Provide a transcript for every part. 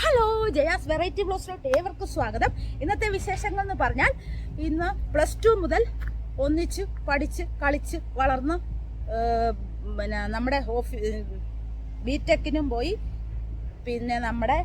Hello, Jaya's variety ബ്ലോസിലോട്ട് ഏവർക്കും സ്വാഗതം. ഇന്നത്തെ വിശേഷങ്ങൾ എന്ന് പറഞ്ഞാൽ ഇന്ന് +2 മുതൽ ഒന്നിച്ച് പഠിച്ച് കളിച്ച് വളർന്ന് പിന്നെ നമ്മുടെ ബിടെക്കിനും പോയി, പിന്നെ നമ്മുടെ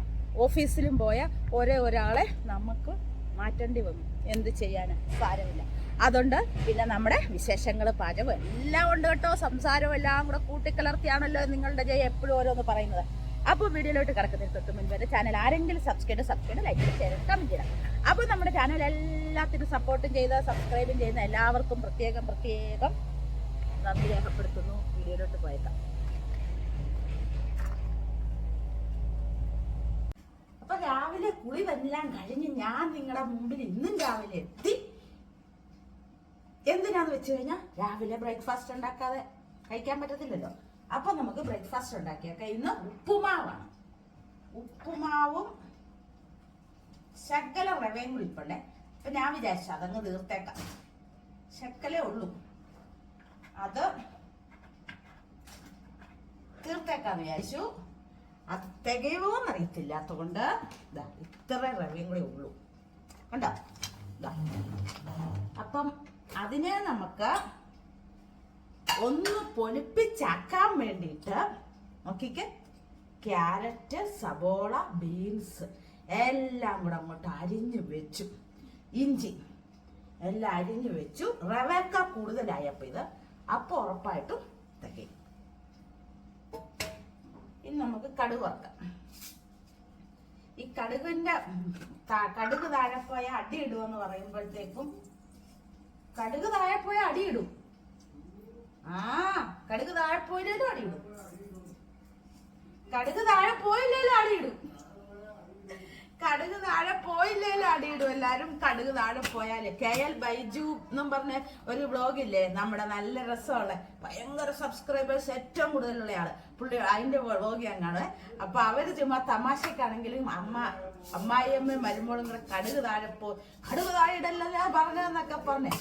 ഓഫീസിലും പോയ ഒരാളെ നമുക്ക് മാറ്റേണ്ടി വന്നു. എന്ത് ചെയ്യാനും സാരമില്ല. അതുകൊണ്ട് പിന്നെ നമ്മുടെ വിശേഷങ്ങൾ, പാചകം എല്ലാം ഉണ്ട് കേട്ടോ. സംസാരം എല്ലാം കൂടെ കൂട്ടിക്കലർത്തിയാണല്ലോ നിങ്ങളുടെ ജയ എപ്പോഴും ഓരോന്ന് പറയുന്നത്. അപ്പോൾ വീഡിയോയിലോട്ട് കിടക്കുന്നതിന് തൊട്ട് മുൻപ് എൻ്റെ ചാനൽ ആരെങ്കിലും സബ്സ്ക്രൈബ് ലൈക്ക് ഷെയർ കമൻറ്റ് ചെയ്യണം. അപ്പോൾ നമ്മുടെ ചാനൽ എല്ലാത്തിനും സപ്പോർട്ടും ചെയ്ത് സബ്സ്ക്രൈബും ചെയ്യുന്ന എല്ലാവർക്കും പ്രത്യേകം നന്ദി രേഖപ്പെടുത്തുന്നു. വീഡിയോയിലോട്ട് പോയേക്കാം. അപ്പൊ രാവിലെ കുളി എല്ലാം കഴിഞ്ഞ് ഞാൻ നിങ്ങളുടെ മുമ്പിൽ ഇന്നും രാവിലെ എത്തി. എന്തിനാന്ന് വെച്ച് കഴിഞ്ഞാൽ രാവിലെ ബ്രേക്ക്ഫാസ്റ്റ് ഉണ്ടാക്കാതെ കഴിക്കാൻ പറ്റത്തില്ലല്ലോ. അപ്പൊ നമുക്ക് ബ്രേക്ക്ഫാസ്റ്റ് ഉണ്ടാക്കിയേക്കാം. ഇന്ന് ഉപ്പുമാവാണ്. ഉപ്പുമാവും ശകല റവയും കൂടി ഇപ്പണ്ടേ. അപ്പൊ ഞാൻ വിചാരിച്ചു അതങ്ങ് തീർത്തേക്കാം. ശക്കലേ ഉള്ളൂ, അത് തീർത്തേക്കാന്ന് വിചാരിച്ചു. അത് തികയുമോന്ന് അറിയത്തില്ലാത്തതുകൊണ്ട് ഇത്ര റവയും കൂടി ഉള്ളൂ. കണ്ടോ? അപ്പം അതിനെ നമുക്ക് ഒന്ന് പൊലിപ്പിച്ചാക്കാൻ വേണ്ടിയിട്ട് നോക്കിക്ക്, ക്യാരറ്റ്, സബോള, ബീൻസ് എല്ലാം കൂടെ അങ്ങോട്ട് അരിഞ്ഞു വെച്ചു. ഇഞ്ചി എല്ലാം അരിഞ്ഞു വെച്ചു. റവേക്ക കൂടുതലായപ്പോ ഇത് അപ്പൊ ഉറപ്പായിട്ടും തികയും. ഇനി നമുക്ക് കടുക് വറുക്കാം. ഈ കടുകിന്റെ കടുക് താഴെ പോയ അടി ഇടുമെന്ന് പറയുമ്പോഴത്തേക്കും കടുക് താഴെ പോയ അടി ഇടും. കടുക് താഴെ പോയില്ലേലും അടിയിടും. കടുക് താഴെ പോയില്ലേലും അടിയിടും. കടുക് താഴെ പോയില്ലേലും അടിയിടും. എല്ലാരും കടുക് താഴെ പോയാല്. KL ബൈജു എന്നും പറഞ്ഞ ഒരു ബ്ലോഗില്ലേ നമ്മുടെ, നല്ല രസമുള്ള, ഭയങ്കര സബ്സ്ക്രൈബേഴ്സ് ഏറ്റവും കൂടുതലുള്ള ആള് പുള്ളി. അതിന്റെ ബ്ലോഗ് ഞാൻ കാണുവേ. അപ്പൊ അവര് ചുമ്മാ തമാശക്കാണെങ്കിലും അമ്മായിയമ്മയും മരുമോളും കൂടെ കടുക് താഴെ കടുക് താഴെ ഇടല്ല പറഞ്ഞതെന്നൊക്കെ പറഞ്ഞേ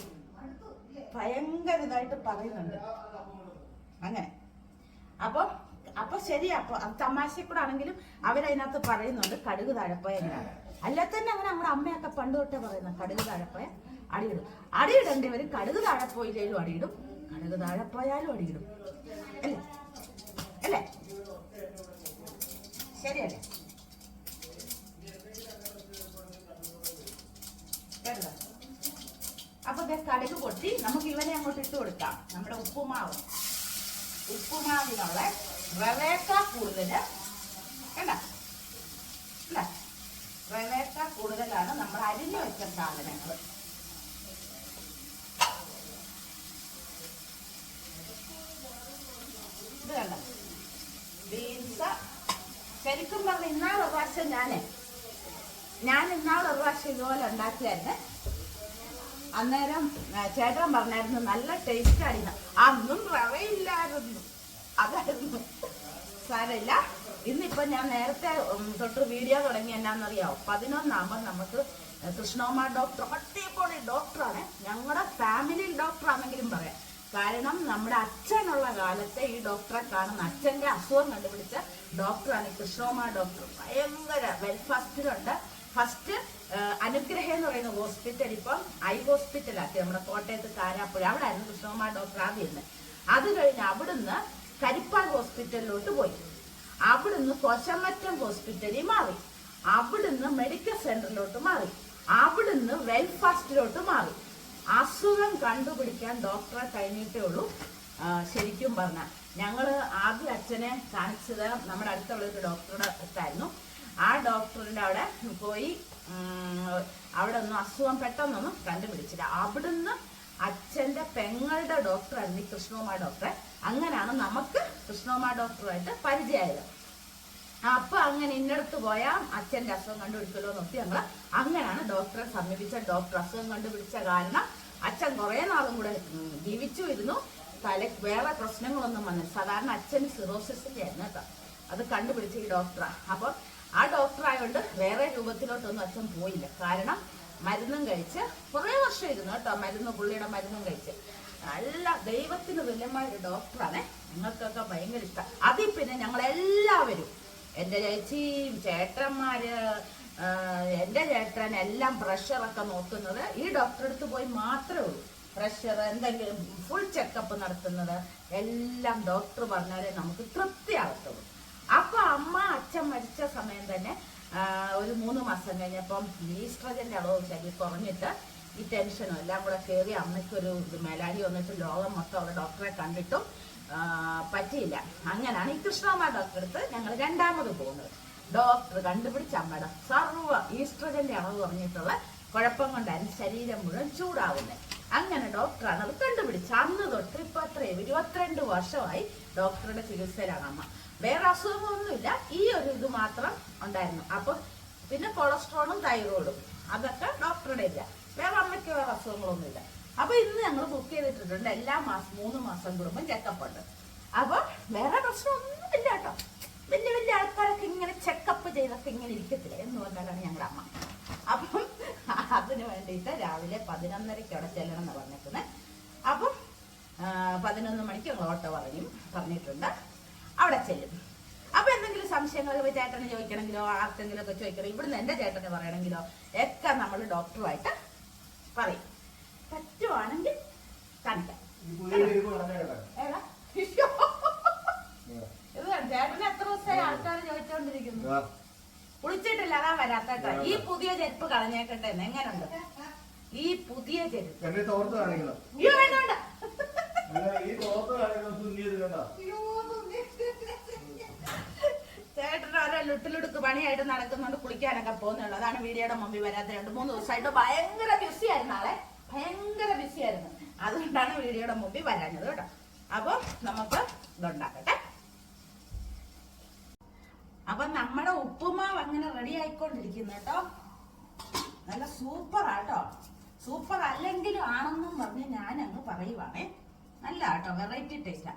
ഭയങ്കര ഇതായിട്ട് പറയുന്നുണ്ട്. അങ്ങനെ അപ്പൊ ശരി. അപ്പൊ തമാശക്കൂടെ ആണെങ്കിലും അവരതിനകത്ത് പറയുന്നുണ്ട് കടുക് താഴെപ്പോയ എങ്ങനെയാണ്. അല്ല തന്നെ അങ്ങനെ നമ്മുടെ അമ്മയൊക്കെ പണ്ട് തൊട്ടേ പറയുന്ന കടുക് താഴെപ്പോയ അടിയിടും. അടിയിടേണ്ടവരും കടുക് താഴെപ്പോയില്ലേലും അടിയിടും, കടുക് താഴെപ്പോയാലും അടിയിടും. അല്ലേ അല്ലേ? ശരിയല്ലേ? കേട്ടോ? അപ്പൊ കടുക് പൊട്ടി നമുക്ക് ഇവനെ അങ്ങോട്ട് ഇട്ട് കൊടുക്കാം. നമ്മുടെ ഉപ്പുമാവിനുള്ള റവേക്ക കൂടുതല് കണ്ട, റവേക്ക കൂടുതലാണ് നമ്മൾ അരിഞ്ഞു വെച്ച സാധനങ്ങൾ. ഇത് കണ്ട, ബീൻസ് ശരിക്കും പറഞ്ഞ ഇന്നാളൊരു പ്രാവശ്യം ഞാൻ ഇന്നാളൊരു പ്രാവശ്യം ഇതുപോലെ ഉണ്ടാക്കിയായിരുന്നു. അന്നേരം ചേട്ടൻ പറഞ്ഞായിരുന്നു നല്ല ടേസ്റ്റ് ആയിരുന്നു. അന്നും റവയില്ലായിരുന്നു, അതായിരുന്നു. സാരമില്ല. ഇന്നിപ്പോ ഞാൻ നേരത്തെ തൊട്ട് വീഡിയോ തുടങ്ങി എന്നാന്നറിയാവോ, 11 നമുക്ക് കൃഷ്ണോമ ഡോക്ടർ, അടിപൊളി ഡോക്ടറാണ്. ഞങ്ങളുടെ ഫാമിലി ഡോക്ടറാണെങ്കിലും പറയാം. കാരണം നമ്മുടെ അച്ഛനുള്ള കാലത്തെ ഈ ഡോക്ടറെ കാണുന്ന, അച്ഛന്റെ അസുഖം കണ്ടുപിടിച്ച ഡോക്ടറാണ് ഈ കൃഷ്ണോമ ഡോക്ടർ. ഭയങ്കര വെൽഫാസ്റ്റിലുണ്ട്. ഫസ്റ്റ് അനുഗ്രഹം എന്ന് പറയുന്ന ഹോസ്പിറ്റൽ ഇപ്പം ഐ ഹോസ്പിറ്റലാക്കി. നമ്മുടെ കോട്ടയത്ത് കാരാപ്പുഴ, അവിടെ ആയിരുന്നു കൃഷ്ണകുമാർ ഡോക്ടർ ആദ്യം ഇരുന്നത്. അത് കഴിഞ്ഞ് അവിടുന്ന് കരിപ്പാൽ ഹോസ്പിറ്റലിലോട്ട് പോയി. അവിടുന്ന് കൊശമറ്റം ഹോസ്പിറ്റലിൽ മാറി. അവിടുന്ന് മെഡിക്കൽ സെന്ററിലോട്ട് മാറി. അവിടുന്ന് വെൽഫാസ്റ്റിലോട്ട് മാറി. അസുഖം കണ്ടുപിടിക്കാൻ ഡോക്ടറെ കഴിഞ്ഞിട്ടേ ഉള്ളൂ. ശരിക്കും പറഞ്ഞാൽ ഞങ്ങള് ആദ്യം അച്ഛനെ കാണിച്ചത് നമ്മുടെ അടുത്തുള്ള ഒരു ഡോക്ടറുടെ അടുത്തായിരുന്നു. ആ ഡോക്ടറിന്റെ അവിടെ പോയി അവിടെ ഒന്നും അസുഖം പെട്ടെന്നൊന്നും കണ്ടുപിടിച്ചില്ല. അവിടുന്ന് അച്ഛന്റെ പെങ്ങളുടെ ഡോക്ടറായിരുന്നു ഈ കൃഷ്ണകുമാ ഡോക്ടറെ. അങ്ങനെയാണ് നമുക്ക് കൃഷ്ണകുമാ ഡോക്ടറുമായിട്ട് പരിചയമായത്. അപ്പൊ അങ്ങനെ ഇന്നടത്ത് പോയാൽ അച്ഛന്റെ അസുഖം കണ്ടുപിടിക്കലോ നോക്കി ഞങ്ങൾ അങ്ങനെയാണ് ഡോക്ടറെ സമീപിച്ച. ഡോക്ടർ അസുഖം കണ്ടുപിടിച്ച കാരണം അച്ഛൻ കുറെ നാളും കൂടെ ജീവിച്ചു ഇരുന്നു. വേറെ പ്രശ്നങ്ങളൊന്നും വന്നില്ല. സാധാരണ അച്ഛന് സിറോസിസിന്റെ ആയിരുന്നു കേട്ടോ. അത് കണ്ടുപിടിച്ച ഈ ഡോക്ടറാ. അപ്പൊ ആ ഡോക്ടറായോണ്ട് വേറെ രൂപത്തിലോട്ടൊന്നും അച്ഛൻ പോയില്ല. കാരണം മരുന്നും കഴിച്ച് കുറെ വർഷം ഇരുന്നു കേട്ടോ. പുള്ളിയുടെ മരുന്നും കഴിച്ച് നല്ല ദൈവത്തിന് തുല്യമായ ഒരു ഡോക്ടറാണ്. ഞങ്ങൾക്കൊക്കെ ഭയങ്കര ഇഷ്ടം. അതിൽ പിന്നെ ഞങ്ങളെല്ലാവരും എൻ്റെ ചേച്ചിയും ചേട്ടന്മാര് എൻ്റെ ചേട്ടൻ എല്ലാം പ്രഷറൊക്കെ നോക്കുന്നത് ഈ ഡോക്ടറെ അടുത്ത് പോയി മാത്രമേ ഉള്ളൂ. പ്രഷർ എന്തെങ്കിലും ഫുൾ ചെക്കപ്പ് നടത്തുന്നത് എല്ലാം ഡോക്ടർ പറഞ്ഞാലേ നമുക്ക് തൃപ്തിയാകത്തുള്ളൂ. അപ്പൊ അമ്മ അച്ഛൻ മരിച്ച സമയം തന്നെ ഒരു 3 മാസം കഴിഞ്ഞപ്പം ഈസ്ട്രജന്റെ അളവ് ശരി കുറഞ്ഞിട്ട് ഈ ടെൻഷനും എല്ലാം കൂടെ കയറി അമ്മയ്ക്കൊരു മേലാടി വന്നിട്ട് ലോകം മൊത്തമുള്ള ഡോക്ടറെ കണ്ടിട്ടും പറ്റിയില്ല. അങ്ങനെയാണ് ഈ കൃഷ്ണകുമാർ ഡോക്ടറെ അടുത്ത് ഞങ്ങൾ 2ാമത് പോകുന്നത്. ഡോക്ടർ കണ്ടുപിടിച്ച അമ്മയുടെ സർവ്വ ഈസ്ട്രജന്റെ അളവ് കുറഞ്ഞിട്ടുള്ള കുഴപ്പം കൊണ്ടായിരുന്നു ശരീരം മുഴുവൻ ചൂടാവുന്നത്. അങ്ങനെ ഡോക്ടറാണ് അത് കണ്ടുപിടിച്ചത്. അന്ന് തൊട്ട് ഇപ്പൊ അത്രയും 22 വർഷമായി ഡോക്ടറുടെ ചികിത്സയിലാണ് അമ്മ. വേറെ അസുഖങ്ങളൊന്നുമില്ല, ഈ ഒരു ഇത് മാത്രം ഉണ്ടായിരുന്നു. അപ്പൊ പിന്നെ കൊളസ്ട്രോളും തൈറോയിഡും അതൊക്കെ ഡോക്ടറുടെ ഇല്ല. വേറെ അമ്മയ്ക്ക് വേറെ അസുഖങ്ങളൊന്നുമില്ല. അപ്പൊ ഇന്ന് ഞങ്ങൾ ബുക്ക് ചെയ്തിട്ടുണ്ട്. എല്ലാ മാസം 3 മാസം കൂടുമ്പോൾ ചെക്കപ്പ് ഉണ്ട്. അപ്പൊ വേറെ പ്രശ്നമൊന്നും ഇല്ല കേട്ടോ. വലിയ വലിയ ആൾക്കാരൊക്കെ ഇങ്ങനെ ചെക്കപ്പ് ചെയ്തൊക്കെ ഇങ്ങനെ ഇരിക്കത്തില്ല എന്ന് പറഞ്ഞാലാണ് ഞങ്ങളുടെ അമ്മ. അപ്പം അതിന് വേണ്ടിയിട്ട് രാവിലെ 11:30 അവിടെ ചെല്ലണം എന്ന് പറഞ്ഞിട്ടുണ്ട്. അപ്പം 11 മണിക്ക് ഞങ്ങൾ ഓട്ടോ പറഞ്ഞിട്ടുണ്ട്. അവിടെ ചെല്ലും. അപ്പൊ എന്തെങ്കിലും സംശയങ്ങൾ ചേട്ടന് ചോദിക്കണമെങ്കിലോ ആർക്കെങ്കിലും ഒക്കെ ചോദിക്കണം, ഇവിടുന്ന് എന്റെ ചേട്ടന് പറയണമെങ്കിലോ ഒക്കെ നമ്മൾ ഡോക്ടറുമായിട്ട് പറയും. പറ്റുവാണെങ്കിൽ കാണിക്കാം. ഇത് ചേട്ടന് എത്ര ദിവസമായി ആൾക്കാർ ചോദിച്ചോണ്ടിരിക്കുന്നു. കുളിച്ചിട്ടില്ല, അതാ വരാത്ത. ഈ പുതിയ ചെരുപ്പ് കളഞ്ഞേക്കട്ടെ. എങ്ങനെയുണ്ട് ഈ പുതിയ ചെരുപ്പ്? വേണ്ട ചേട്ടന് ഓരോ ലുട്ടിലുടുക്ക് പണിയായിട്ട് നടക്കുന്നുണ്ട്. കുളിക്കാനൊക്കെ പോകുന്നുള്ളൂ. അതാണ് വീഡിയോയുടെ മുമ്പിൽ വരാത്ത. 2-3 ദിവസമായിട്ട് ഭയങ്കര ബിസി ആയിരുന്നു. ആളെ ഭയങ്കര ബിസി ആയിരുന്നു. അതുകൊണ്ടാണ് വീഡിയോയുടെ മുമ്പിൽ വരാഞ്ഞത് കേട്ടോ. അപ്പൊ നമുക്ക് ഇതുണ്ടാക്കട്ടെ. അപ്പൊ നമ്മുടെ ഉപ്പുമാവ് അങ്ങനെ റെഡി ആയിക്കൊണ്ടിരിക്കുന്നു കേട്ടോ. നല്ല സൂപ്പറാട്ടോ. സൂപ്പർ അല്ലെങ്കിലും ആണെന്നും പറഞ്ഞ് ഞാൻ അങ്ങ് പറയുവാണേ. നല്ല കേട്ടോ, വെറൈറ്റി ടേസ്റ്റാ.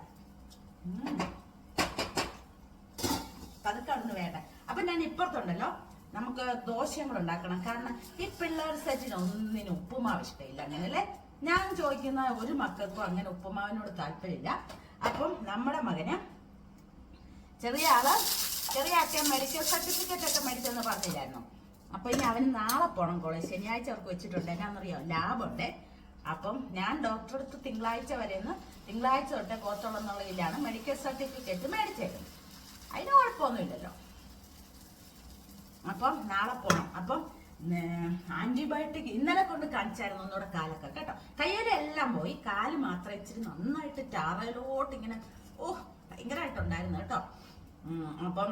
പതുക്കെ ഒന്ന് വേണ്ട. അപ്പൊ ഞാൻ ഇപ്പുറത്തുണ്ടല്ലോ, നമുക്ക് ദോശയും കൂടെ ഉണ്ടാക്കണം. കാരണം ഈ പിള്ളേർ സെറ്റിന് ഒന്നിനും ഉപ്പുമാവ് ഇഷ്ടമില്ല. അങ്ങനല്ലേ? ഞാൻ ചോദിക്കുന്ന ഒരു മക്കൾക്കും അങ്ങനെ ഉപ്പുമാവിനോട് താല്പര്യമില്ല. അപ്പം നമ്മുടെ മകന് ചെറിയ ആക്കിയ മെഡിക്കൽ സർട്ടിഫിക്കറ്റ് ഒക്കെ മേടിച്ചെന്ന് പറഞ്ഞില്ലായിരുന്നു. അപ്പൊ ഇനി അവന് നാളെ പോണം കോളേജ്. ശനിയാഴ്ച അവർക്ക് വെച്ചിട്ടുണ്ട്. എന്നാന്നറിയാം, ലാബുണ്ട്. അപ്പം ഞാൻ ഡോക്ടറെ അടുത്ത് തിങ്കളാഴ്ച തൊട്ടേ പോത്തോളം എന്നുള്ള ഇതിലാണ് മെഡിക്കൽ സർട്ടിഫിക്കറ്റ് മേടിച്ചേക്കുന്നത്. അതിന് കുഴപ്പമൊന്നുമില്ലല്ലോ. അപ്പം നാളെ പോണം. അപ്പം ആന്റിബയോട്ടിക് ഇന്നലെ കൊണ്ട് കാണിച്ചായിരുന്നു ഒന്നുകൂടെ കാലൊക്കെ കേട്ടോ. കയ്യിലെല്ലാം പോയി, കാല് മാത്രം ഇച്ചിരി നന്നായിട്ട് ടാറയിലോട്ട് ഇങ്ങനെ ഭയങ്കരമായിട്ടുണ്ടായിരുന്നു കേട്ടോ. അപ്പം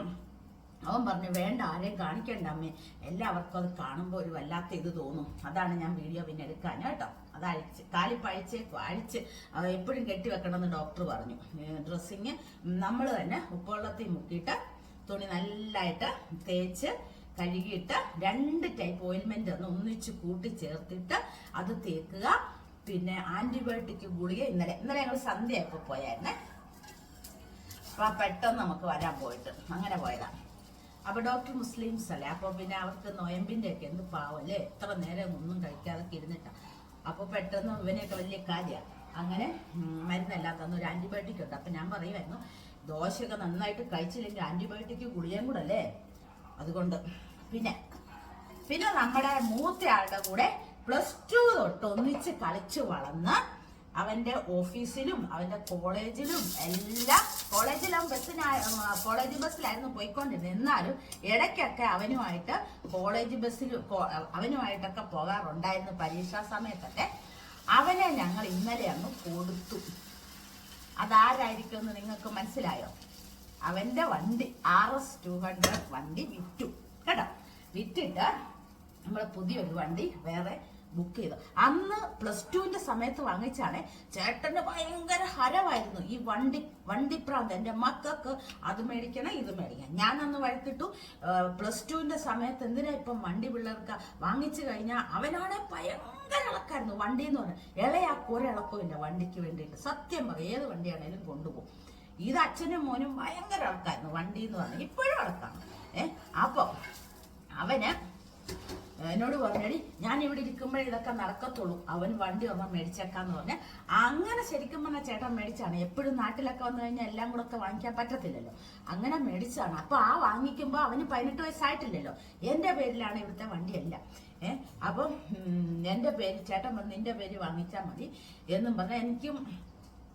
അവൻ പറഞ്ഞു, വേണ്ട, ആരെയും കാണിക്കണ്ട അമ്മേ, എല്ലാവർക്കും അത് കാണുമ്പോൾ ഒരു വല്ലാത്ത ഇത് തോന്നും. അതാണ് ഞാൻ വീഡിയോ പിന്നെ എടുക്കാൻ കേട്ടോ. അത് അഴിച്ച് എപ്പോഴും കെട്ടിവെക്കണമെന്ന് ഡോക്ടർ പറഞ്ഞു. ഡ്രസ്സിങ് നമ്മൾ തന്നെ ഉപ്പുവെള്ളത്തിൽ മുക്കിയിട്ട് തുണി നല്ലതായിട്ട് തേച്ച് കഴുകിയിട്ട് 2 ടൈപ്പ് ഓയിൽമെന്റ് ഒന്നിച്ച് കൂട്ടി ചേർത്തിട്ട് അത് തേക്കുക. പിന്നെ ആന്റിബയോട്ടിക് ഗുളിക ഇന്നലെ ഞങ്ങൾ സന്ധ്യയായപ്പോൾ പോയായിരുന്നേ. അപ്പൊ പെട്ടെന്ന് നമുക്ക് വരാൻ പോയിട്ട് അങ്ങനെ പോയതാ. അപ്പൊ ഡോക്ടർ മുസ്ലിംസ് അല്ലേ, അപ്പൊ പിന്നെ അവർക്ക് നൊയമ്പിന്റെ ഒക്കെ എന്ത് പാവല്ലേ, എത്ര നേരം ഒന്നും കഴിക്കാതൊക്കെ ഇരുന്നിട്ടാ. അപ്പൊ പെട്ടെന്ന് ഇവനെയൊക്കെ വലിയ കാര്യമാണ്. അങ്ങനെ മരുന്നെല്ലാം തന്നു. ഒരു ആന്റിബയോട്ടിക് ഉണ്ട്. അപ്പൊ ഞാൻ പറയുമായിരുന്നു, ദോശയൊക്കെ നന്നായിട്ട് കഴിച്ചില്ലെങ്കിൽ ആന്റിബയോട്ടിക് ഗുളികയും കൂടെ അല്ലേ. അതുകൊണ്ട് പിന്നെ നമ്മുടെ മൂത്തയാളുടെ കൂടെ +2 തൊട്ട് ഒന്നിച്ച് കളിച്ച് വളർന്ന് അവന്റെ ഓഫീസിലും അവന്റെ കോളേജിലും എല്ലാം, കോളേജ് ബസ്സിലായിരുന്നു പോയിക്കൊണ്ടിരുന്നത്. എന്നാലും ഇടയ്ക്കൊക്കെ അവനുമായിട്ടൊക്കെ പോകാറുണ്ടായിരുന്നു. പരീക്ഷാ സമയത്തൊക്കെ അവനെ ഞങ്ങൾ ഇന്നലെ അങ്ങ് കൊടുത്തു. അതാരായിരിക്കും എന്ന് നിങ്ങൾക്ക് മനസ്സിലായോ? അവന്റെ വണ്ടി RS 200 വണ്ടി വിറ്റു കേട്ടോ. വിറ്റിട്ട് നമ്മൾ പുതിയൊരു വണ്ടി വേറെ ബുക്ക് ചെയ്തു. അന്ന് +2ന്റെ സമയത്ത് വാങ്ങിച്ചാണ്. ചേട്ടന് ഭയങ്കര ഹരമായിരുന്നു ഈ വണ്ടിപ്രാന്ത്. എൻ്റെ മക്കൾക്ക് അത് മേടിക്കണം ഇത് മേടിക്കണം. ഞാൻ അന്ന് വഴക്കിട്ടു. +2ന്റെ സമയത്ത് എന്തിനാ ഇപ്പം വണ്ടി പിള്ളേർക്ക് വാങ്ങിച്ചു കഴിഞ്ഞാൽ അവനാണെ ഭയങ്കര ഇളക്കായിരുന്നു. വണ്ടി എന്ന് പറഞ്ഞാൽ ഇളയാൾക്ക് ഒരിളക്കമില്ല വണ്ടിക്ക് വേണ്ടിയിട്ട്. സത്യം പറയും, ഏത് വണ്ടിയാണേലും കൊണ്ടുപോകും. ഇത് അച്ഛനും മോനും ഭയങ്കര ഇളക്കായിരുന്നു വണ്ടി എന്ന് പറഞ്ഞാൽ. ഇപ്പോഴും ഇളക്കാണ്. അപ്പൊ അവന് എന്നോട് പറഞ്ഞടി ഞാൻ ഇവിടെ ഇരിക്കുമ്പോഴേ ഇതൊക്കെ നടക്കത്തുള്ളൂ, അവൻ വണ്ടി ഒരെണ്ണം മേടിച്ചേക്കാന്ന് പറഞ്ഞ് അങ്ങനെ ശരിക്കും പറഞ്ഞാൽ ചേട്ടൻ മേടിച്ചാണ്. എപ്പോഴും നാട്ടിലൊക്കെ വന്നു കഴിഞ്ഞാൽ എല്ലാം കൂടെ ഒക്കെ വാങ്ങിക്കാൻ പറ്റത്തില്ലല്ലോ, അങ്ങനെ മേടിച്ചാണ്. അപ്പൊ ആ വാങ്ങിക്കുമ്പോൾ അവന് 18 വയസ്സായിട്ടില്ലല്ലോ, എന്റെ പേരിലാണ് ഇവിടുത്തെ വണ്ടിയെല്ലാം. അപ്പം എന്റെ പേര് ചേട്ടൻ പറഞ്ഞു നിന്റെ പേര് വാങ്ങിച്ചാൽ മതി എന്നും പറഞ്ഞാൽ എനിക്കും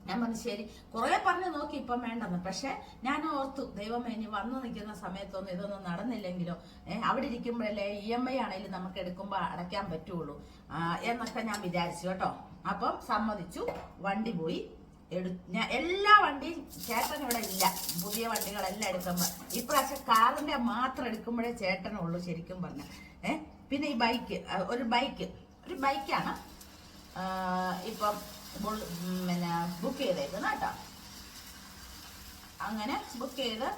ഞാൻ പറഞ്ഞു ശരി. കുറെ പറഞ്ഞു നോക്കി ഇപ്പം വേണ്ടെന്ന്. പക്ഷെ ഞാൻ ഓർത്തു ദൈവമേ ഇനി വന്നു നിൽക്കുന്ന സമയത്തൊന്നും ഇതൊന്നും നടന്നില്ലെങ്കിലോ, അവിടെ ഇരിക്കുമ്പോഴല്ലേ EMI ആണെങ്കിലും നമുക്ക് എടുക്കുമ്പോൾ അടയ്ക്കാൻ പറ്റുള്ളൂ എന്നൊക്കെ ഞാൻ വിചാരിച്ചു കേട്ടോ. അപ്പം സമ്മതിച്ചു, വണ്ടി പോയി ഞാൻ എല്ലാ വണ്ടിയും ചേട്ടൻ ഇവിടെ ഇല്ല, പുതിയ വണ്ടികളെല്ലാം എടുക്കുമ്പോൾ ഇപ്രാവശ്യം കാറിന്റെ മാത്രം എടുക്കുമ്പോഴേ ചേട്ടനുള്ളൂ ശരിക്കും പറഞ്ഞ. പിന്നെ ഈ ഒരു ബൈക്കാണ് ഇപ്പം പിന്നെ ബുക്ക് ചെയ്തേക്കുന്നത് കേട്ടോ. അങ്ങനെ ബുക്ക് ചെയ്ത്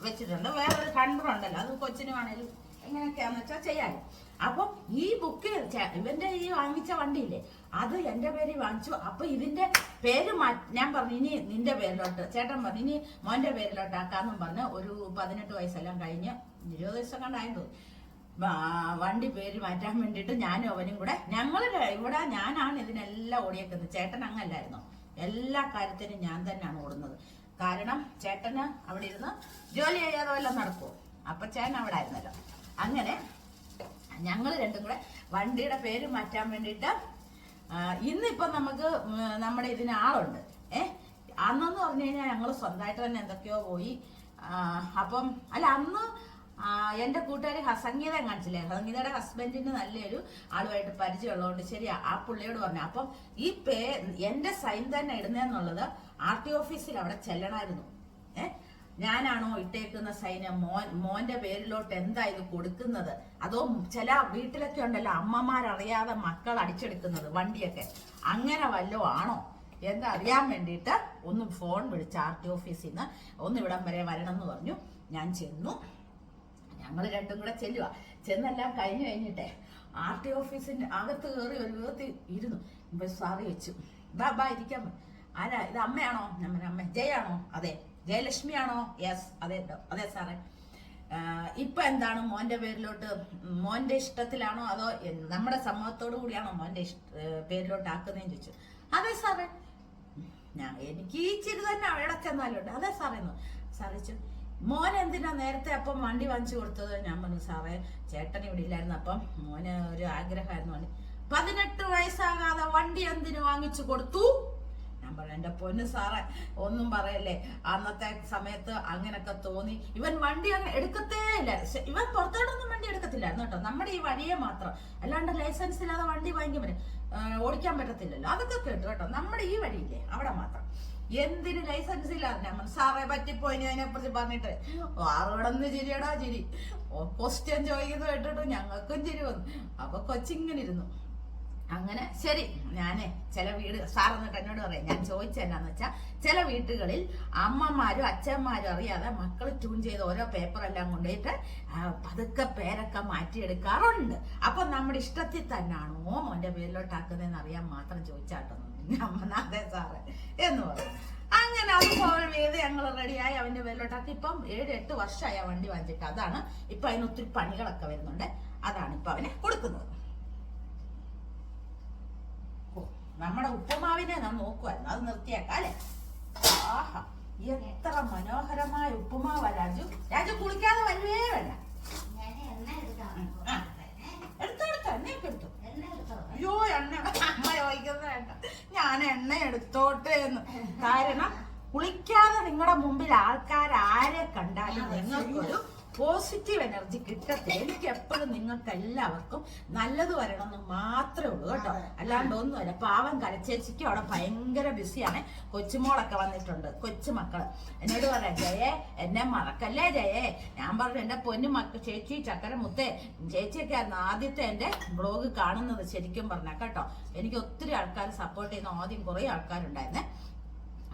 വെച്ചിട്ടുണ്ട്. വേറൊരു കണ്ടറുണ്ടല്ലോ, അത് കൊച്ചിന് വേണേലും എങ്ങനെയൊക്കെയാന്ന് വെച്ചാൽ ചെയ്യാനും. അപ്പം ഈ ബുക്ക് ഇവന്റെ ഈ വാങ്ങിച്ച വണ്ടിയില്ലേ അത് എന്റെ പേരിൽ വാങ്ങിച്ചു. അപ്പൊ ഇതിന്റെ പേര് ഞാൻ പറഞ്ഞു ഇനി നിന്റെ പേരിലോട്ട്, ചേട്ടൻ പറഞ്ഞു ഇനി മോന്റെ പേരിലോട്ടാക്കാന്നും പറഞ്ഞ് ഒരു 18 വയസ്സെല്ലാം കഴിഞ്ഞ് 20 വയസ്സൊക്കെ ഉണ്ടായിരുന്നു വണ്ടി പേര് മാറ്റാൻ വേണ്ടിയിട്ട് ഞാനും അവനും കൂടെ ഇവിടെ ഞാനാണ് ഇതിനെല്ലാം ഓടിയേക്കുന്നത്. ചേട്ടൻ അങ്ങല്ലായിരുന്നു, എല്ലാ കാര്യത്തിനും ഞാൻ തന്നെയാണ് ഓടുന്നത്. കാരണം ചേട്ടന് അവിടെ ഇരുന്ന് ജോലി ചെയ്യാതെ വല്ലതും നടക്കുമോ, അപ്പൊ ചേട്ടൻ അവിടെ ആയിരുന്നല്ലോ. അങ്ങനെ ഞങ്ങൾ രണ്ടും കൂടെ വണ്ടിയുടെ പേര് മാറ്റാൻ വേണ്ടിയിട്ട് ഇന്നിപ്പൊ നമുക്ക് നമ്മുടെ ഇതിന് ആളുണ്ട്. അന്നെന്ന് പറഞ്ഞു കഴിഞ്ഞാൽ ഞങ്ങൾ സ്വന്തമായിട്ട് തന്നെ എന്തൊക്കെയോ പോയി. അപ്പം അല്ല അന്ന് എന്റെ കൂട്ടുകാരി സംഗീത കാണിച്ചില്ലേ, സംഗീതയുടെ ഹസ്ബൻഡിന് നല്ലൊരു ആളുമായിട്ട് പരിചയമുള്ളതുകൊണ്ട് ശരി ആ പുള്ളിയോട് പറഞ്ഞു. അപ്പം ഈ എന്റെ സൈൻ തന്നെ ഇടുന്നെന്നുള്ളത് RT ഓഫീസിൽ അവിടെ ചെല്ലണമായിരുന്നു. ഞാനാണോ ഇട്ടേക്കുന്ന സൈന് മോന്റെ പേരിലോട്ട് എന്താ ഇത് കൊടുക്കുന്നത്, അതോ ചില വീട്ടിലൊക്കെ ഉണ്ടല്ലോ അമ്മമാരറിയാതെ മക്കൾ അടിച്ചെടുക്കുന്നത് വണ്ടിയൊക്കെ, അങ്ങനെ വല്ലോ ആണോ എന്നറിയാൻ വേണ്ടിയിട്ട് ഒന്ന് ഫോൺ വിളിച്ച് RT ഓഫീസിൽ നിന്ന് ഒന്ന് ഇവിടം വരെ വരണം എന്ന് പറഞ്ഞു. ഞാൻ ചെന്നു. ഞങ്ങൾ രണ്ടും കൂടെ ചെന്നെല്ലാം കഴിഞ്ഞിട്ടേ RT ഓഫീസിന്റെ അകത്ത് കയറി ഒരു വിധത്തിൽ ഇരുന്നു. സാറി വെച്ചു ബാ ഇരിക്കാൻ. ആരാ ഇത്, അമ്മയാണോ? അമ്മ. ജയാണോ? അതെ. ജയലക്ഷ്മിയാണോ? യെസ്. അതെ സാറേ. ഇപ്പൊ എന്താണ് മോന്റെ പേരിലോട്ട്, മോന്റെ ഇഷ്ടത്തിലാണോ അതോ നമ്മുടെ സമ്മതത്തോടു കൂടിയാണോ മോന്റെ പേരിലോട്ട് ആക്കുന്നതെന്ന് ചോദിച്ചു. അതെ സാറേ. എനിക്ക് ഈ ചിരി തന്നെ അവിടെ ചെന്നാലുണ്ട്. അതെ സാറേ. സാറിച്ചു മോൻ എന്തിനാ നേരത്തെ അപ്പം വണ്ടി വാങ്ങിച്ചു കൊടുത്തത്? ഞാൻ പറഞ്ഞു സാറേ ചേട്ടൻ ഇവിടെ ഇല്ലായിരുന്നു, അപ്പം മോന് ഒരു ആഗ്രഹമായിരുന്നു. 18 വയസ്സാകാതെ വണ്ടി എന്തിനു വാങ്ങിച്ചു കൊടുത്തു? ഞാൻ പറഞ്ഞു എന്റെ പൊന്ന് സാറേ ഒന്നും പറയല്ലേ, അന്നത്തെ സമയത്ത് അങ്ങനൊക്കെ തോന്നി. ഇവൻ വണ്ടി അങ്ങ് എടുക്കത്തേ ഇല്ല, ഇവൻ പുറത്തോട്ടൊന്നും വണ്ടി എടുക്കത്തില്ലായിരുന്നു കേട്ടോ, നമ്മുടെ ഈ വഴിയെ മാത്രം. അല്ലാണ്ട് ലൈസൻസ് ഇല്ലാതെ വണ്ടി വാങ്ങിക്കാൻ ഓടിക്കാൻ പറ്റത്തില്ലല്ലോ, അതൊക്കെ കേട്ടു കേട്ടോ. നമ്മുടെ ഈ വഴിയില്ലേ അവിടെ മാത്രം. എന്തിന് ലൈസൻസ് ഇല്ലാതെ നമ്മൾ സാറേ പറ്റിപ്പോയി അതിനെക്കുറിച്ച് പറഞ്ഞിട്ട് ആറുകടന്ന് ചിരിയടാ ചിരി. ക്വസ്റ്റ്യൻ ചോദിക്കുന്നത് കേട്ടിട്ട് ഞങ്ങൾക്കും ചിരി വന്നു. അപ്പൊ കൊച്ചിങ്ങനെ ഇരുന്നു. അങ്ങനെ ശരി ഞാനേ ചില സാർ എന്നിട്ട് എന്നോട് പറയാം, ഞാൻ ചോദിച്ചെന്നാന്ന് വെച്ചാൽ ചില വീട്ടുകളിൽ അമ്മമാരും അച്ഛന്മാരും അറിയാതെ മക്കൾ ട്യൂൺ ചെയ്ത് ഓരോ പേപ്പറെല്ലാം കൊണ്ടുപോയിട്ട് പതുക്കെ പേരൊക്കെ മാറ്റിയെടുക്കാറുണ്ട്. അപ്പൊ നമ്മുടെ ഇഷ്ടത്തിൽ തന്നെയാണോ മോന്റെ പേരിലോട്ടാക്കുന്നതെന്ന് അറിയാൻ മാത്രം ചോദിച്ചാട്ടോ. അതെ സാറേ എന്ന് പറഞ്ഞു. അങ്ങനെ അത് സോൾവ് ചെയ്ത് ഞങ്ങൾ റെഡിയായി അവന്റെ പേരിലോട്ടാക്കി. ഇപ്പം 7-8 വർഷമായി ആ വണ്ടി വാങ്ങിച്ചിട്ട്. അതാണ് ഇപ്പൊ അതിന് ഒത്തിരി പണികളൊക്കെ വരുന്നുണ്ട്, അതാണ് ഇപ്പൊ അവനെ കൊടുക്കുന്നത്. നമ്മുടെ ഉപ്പുമാവിനെ നാം നോക്കുമായിരുന്നു, അത് നിർത്തിയേക്കാം അല്ലെ. ആഹാ എത്ര മനോഹരമായ ഉപ്പുമാവാ രാജു. കുളിക്കാതെ വലുവേ വേണ്ട. എടുത്തോടുത്തോ എണ്ണയൊക്കെ എടുത്തു. അയ്യോ എണ്ണ അമ്മ ചോദിക്കുന്നത് വേണ്ട, ഞാൻ എണ്ണ എടുത്തോട്ടെ എന്ന്. കാരണം കുളിക്കാതെ നിങ്ങളുടെ മുമ്പിൽ ആൾക്കാർ ആരെ കണ്ടാലും നിങ്ങൾക്കൊരു പോസിറ്റീവ് എനർജി കിട്ടത്തില്ല. എനിക്ക് എപ്പോഴും നിങ്ങൾക്ക് എല്ലാവർക്കും നല്ലത് വരണമെന്ന് മാത്രമേ ഉള്ളൂ കേട്ടോ, അല്ലാണ്ട് ഒന്നുമല്ല. പാവം കരച്ചേച്ചിക്ക് അവിടെ ഭയങ്കര ബിസിയാണ്. കൊച്ചുമോളൊക്കെ വന്നിട്ടുണ്ട്, കൊച്ചുമക്കള്. എന്നോട് പറയാം ജയേ എന്നെ മറക്കല്ലേ ജയേ. ഞാൻ പറഞ്ഞു എന്റെ പൊന്നു ചേച്ചി ചക്കര മുത്തേ, ചേച്ചിയൊക്കെ ആയിരുന്നു ആദ്യത്തെ എന്റെ ബ്ലോഗ് കാണുന്നത് ശരിക്കും പറഞ്ഞ കേട്ടോ. എനിക്ക് ഒത്തിരി ആൾക്കാർ സപ്പോർട്ട് ചെയ്യുന്ന ആദ്യം കുറെ ആൾക്കാരുണ്ടായിരുന്നേ.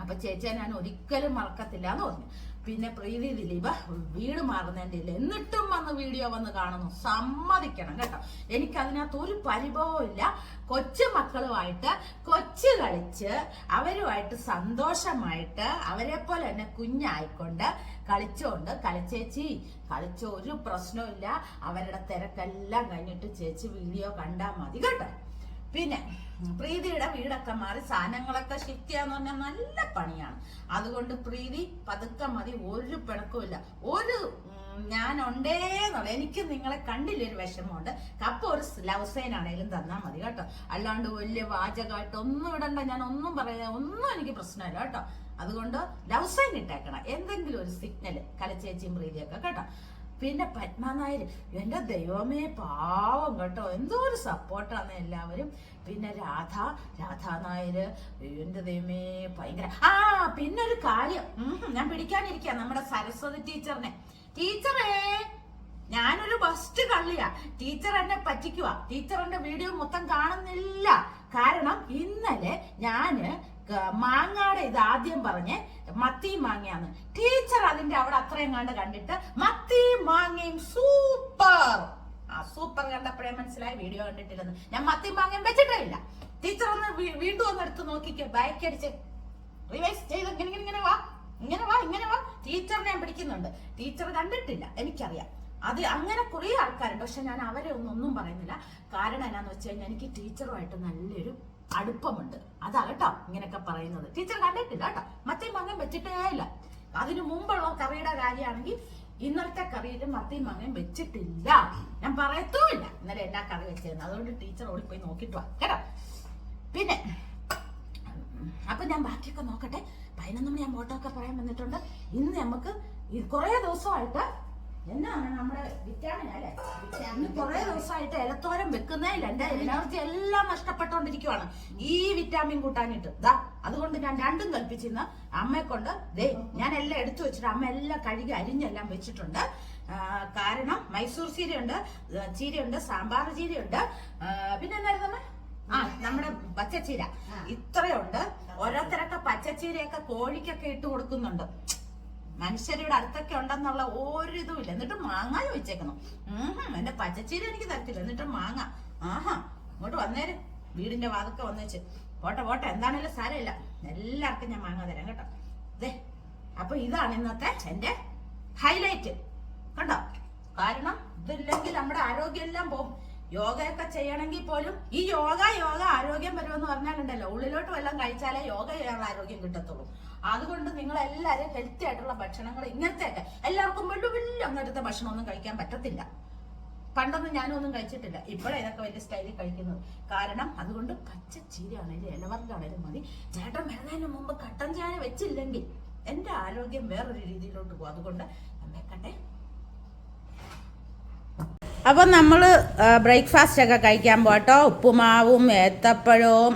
അപ്പൊ ചേച്ചിയെ ഞാൻ ഒരിക്കലും മറക്കത്തില്ല എന്ന് പറഞ്ഞു. പിന്നെ പ്രീതി ദിലീപ് വീട് മാറുന്നതിൻ്റെ ഇല്ല, എന്നിട്ടും വന്ന് വീഡിയോ വന്ന് കാണുന്നു. സമ്മതിക്കണം കേട്ടോ, എനിക്കതിനകത്ത് ഒരു പരിഭവവും ഇല്ല. കൊച്ചു മക്കളുമായിട്ട് കൊച്ചു കളിച്ച് അവരുമായിട്ട് സന്തോഷമായിട്ട് അവരെ പോലെ തന്നെ കുഞ്ഞായിക്കൊണ്ട് കളിച്ചോണ്ട് കളിച്ചേച്ചി കളിച്ചോ, ഒരു പ്രശ്നവും ഇല്ല. അവരുടെ തിരക്കെല്ലാം കഴിഞ്ഞിട്ട് ചേച്ചി വീഡിയോ കണ്ടാൽ മതി കേട്ടോ. പിന്നെ പ്രീതിയുടെ വീടൊക്കെ മാറി സാധനങ്ങളൊക്കെ ഷിഫ്റ്റ് ചെയ്യാന്ന് പറഞ്ഞാൽ നല്ല പണിയാണ്. അതുകൊണ്ട് പ്രീതി പതുക്കെ മതി, ഒരു പിണക്കമില്ല. ഒരു ഞാനുണ്ടേന്നുള്ള, എനിക്ക് നിങ്ങളെ കണ്ടില്ലൊരു വിഷമമുണ്ട്. കപ്പ ഒരു ലവ് സൈൻ ആണേലും തന്നാൽ മതി കേട്ടോ, അല്ലാണ്ട് വലിയ വാചകമായിട്ട് ഒന്നും ഇടണ്ട. ഞാൻ ഒന്നും പറയാ, ഒന്നും എനിക്ക് പ്രശ്നമില്ല കേട്ടോ. അതുകൊണ്ട് ലവ് സൈൻ ഇട്ടേക്കണം, എന്തെങ്കിലും ഒരു സിഗ്നൽ കലച്ചേച്ചിയും പ്രീതിയൊക്കെ കേട്ടോ. പിന്നെ പത്മനായർ, എൻ്റെ ദൈവമേ പാവം കേട്ടോ, എന്തോ ഒരു സപ്പോർട്ടാണ് എല്ലാവരും. പിന്നെ രാധാ നായർ, എൻ്റെ ദൈവമേ ഭയങ്കര. പിന്നെ ഒരു കാര്യം ഞാൻ പിടിക്കാനിരിക്കുക, നമ്മുടെ സരസ്വതി ടീച്ചറിനെ. ടീച്ചറേ, ഞാനൊരു ബസ്റ്റ് കള്ളിയാ, ടീച്ചർ എന്നെ പറ്റിക്കുക. ടീച്ചർ എന്റെ വീഡിയോ മൊത്തം കാണുന്നില്ല. കാരണം ഇന്നലെ ഞാന് മാങ്ങാടെ ഇത് ആദ്യം പറഞ്ഞ് മത്തി മാങ്ങയാന്ന്. ടീച്ചർ അതിന്റെ അവിടെ അത്രയും കണ്ടിട്ട് മത്തി മാങ്ങയും സൂപ്പർ, സൂപ്പർ കണ്ടപ്പോഴേ മനസ്സിലായി വീഡിയോ കണ്ടിട്ടില്ലെന്ന്. ഞാൻ മത്തി മാങ്ങയും വെച്ചിട്ടേ ഇല്ല. ടീച്ചർ ഒന്ന് വീണ്ടും ഒന്ന് എടുത്ത് നോക്കിക്കോ, ബാക്ക് അടിച്ച് റിവൈസ് ചെയ്ത് ഇങ്ങനെ വാ. ടീച്ചറിനെ ഞാൻ പിടിക്കുന്നുണ്ട്. ടീച്ചർ കണ്ടിട്ടില്ല, എനിക്കറിയാം. അത് അങ്ങനെ കുറെ ആൾക്കാരുണ്ട്, പക്ഷെ ഞാൻ അവരെ ഒന്നും പറയുന്നില്ല. കാരണം എന്നാന്ന് വെച്ച് കഴിഞ്ഞാൽ എനിക്ക് ടീച്ചറുമായിട്ട് നല്ലൊരു അടുപ്പമുണ്ട്, അതാ കേട്ടോ ഇങ്ങനെയൊക്കെ പറയുന്നത്. ടീച്ചർ കണ്ടിട്ടില്ല കേട്ടോ, മത്തി മാങ്ങയും വെച്ചിട്ടേ ഇല്ല. അതിനു മുമ്പുള്ള കറിയുടെ കാര്യമാണെങ്കിൽ ഇന്നലത്തെ കറിയിൽ മത്തി മാങ്ങയും വെച്ചിട്ടില്ല, ഞാൻ പറയത്തുമില്ല ഇന്നലെ എല്ലാ കറി വെച്ചിരുന്നു. അതുകൊണ്ട് ടീച്ചർ ഓടിപ്പോയി നോക്കിട്ട് വാ കേട്ടോ. പിന്നെ അപ്പൊ ഞാൻ ബാക്കിയൊക്കെ നോക്കട്ടെ. 11 മണി ഞാൻ ഫോട്ടോ പറയാൻ വന്നിട്ടുണ്ട്. ഇന്ന് നമുക്ക് കുറെ ദിവസമായിട്ട് എന്നാണ് നമ്മുടെ വിറ്റാമിൻ അല്ലെ, കുറെ ദിവസമായിട്ട് ഇലത്തോരം വെക്കുന്നതിൽ എന്റെ എനർജി എല്ലാം നഷ്ടപ്പെട്ടുകൊണ്ടിരിക്കുവാണ് ഈ വിറ്റാമിൻ കൂട്ടാനിട്ട്. അതുകൊണ്ട് ഞാൻ രണ്ടും കൽപ്പിച്ചിരുന്ന അമ്മയെ കൊണ്ട് ഞാൻ എല്ലാം എടുത്തു വെച്ചിട്ട് അമ്മ എല്ലാം കഴുകി അരിഞ്ഞെല്ലാം വെച്ചിട്ടുണ്ട്. കാരണം മൈസൂർ ചീരയുണ്ട്, സാമ്പാർ ചീരയുണ്ട്, പിന്നെ എന്തായിരുന്നു നമ്മുടെ പച്ചച്ചീര, ഇത്രയുണ്ട്. ഓരോരുത്തരൊക്കെ പച്ചച്ചീരയൊക്കെ കോഴിക്കൊക്കെ ഇട്ട് കൊടുക്കുന്നുണ്ട്. മനുഷ്യരുടെ അടുത്തൊക്കെ ഉണ്ടെന്നുള്ള ഒരിതും ഇല്ല. എന്നിട്ട് മാങ്ങ ചോദിച്ചേക്കുന്നു. എന്റെ പച്ചച്ചീര എനിക്ക് തരത്തില്ല, എന്നിട്ട് മാങ്ങ. ഇങ്ങോട്ട് വന്നേര്, വീടിന്റെ വാതൊക്കെ വന്നേച്ച്. പോട്ടെ എന്താണേലും സാരമില്ല, എല്ലാവർക്കും ഞാൻ മാങ്ങ തരാം കേട്ടോ. അപ്പൊ ഇതാണ് ഇന്നത്തെ എന്റെ ഹൈലൈറ്റ് കണ്ടോ. കാരണം ഇതില്ലെങ്കിൽ നമ്മുടെ ആരോഗ്യം എല്ലാം പോകും. യോഗയൊക്കെ ചെയ്യണമെങ്കിൽ പോലും ഈ യോഗ ആരോഗ്യം വരുമെന്ന് പറഞ്ഞാലുണ്ടല്ലോ, ഉള്ളിലോട്ട് വല്ലതും കഴിച്ചാലേ യോഗ ചെയ്യാനുള്ള ആരോഗ്യം കിട്ടത്തുള്ളൂ. അതുകൊണ്ട് നിങ്ങൾ എല്ലാവരും ഹെൽത്തി ആയിട്ടുള്ള ഭക്ഷണങ്ങൾ ഇങ്ങനത്തെയൊക്കെ, എല്ലാവർക്കും വലിയ അങ്ങനത്തെ ഭക്ഷണമൊന്നും കഴിക്കാൻ പറ്റത്തില്ല. പണ്ടൊന്നും ഞാനൊന്നും കഴിച്ചിട്ടില്ല, ഇപ്പോഴാണ് ഇതൊക്കെ വലിയ സ്റ്റൈലിൽ കഴിക്കുന്നത്. കാരണം അതുകൊണ്ട് പച്ചച്ചീരയാണേലും ഇലവർഗ്ഗാണേലും മതി. ചേട്ടൻ വരുന്നതിന് മുമ്പ് കട്ടൻ ചായ വെച്ചില്ലെങ്കിൽ എന്റെ ആരോഗ്യം വേറൊരു രീതിയിലോട്ട് പോകും. അതുകൊണ്ട് ഞാൻ വെക്കട്ടെ. അപ്പം നമ്മൾ ബ്രേക്ക്ഫാസ്റ്റ് ഒക്കെ കഴിക്കാൻ പോട്ടോ. ഉപ്പുമാവും ഏത്തപ്പഴവും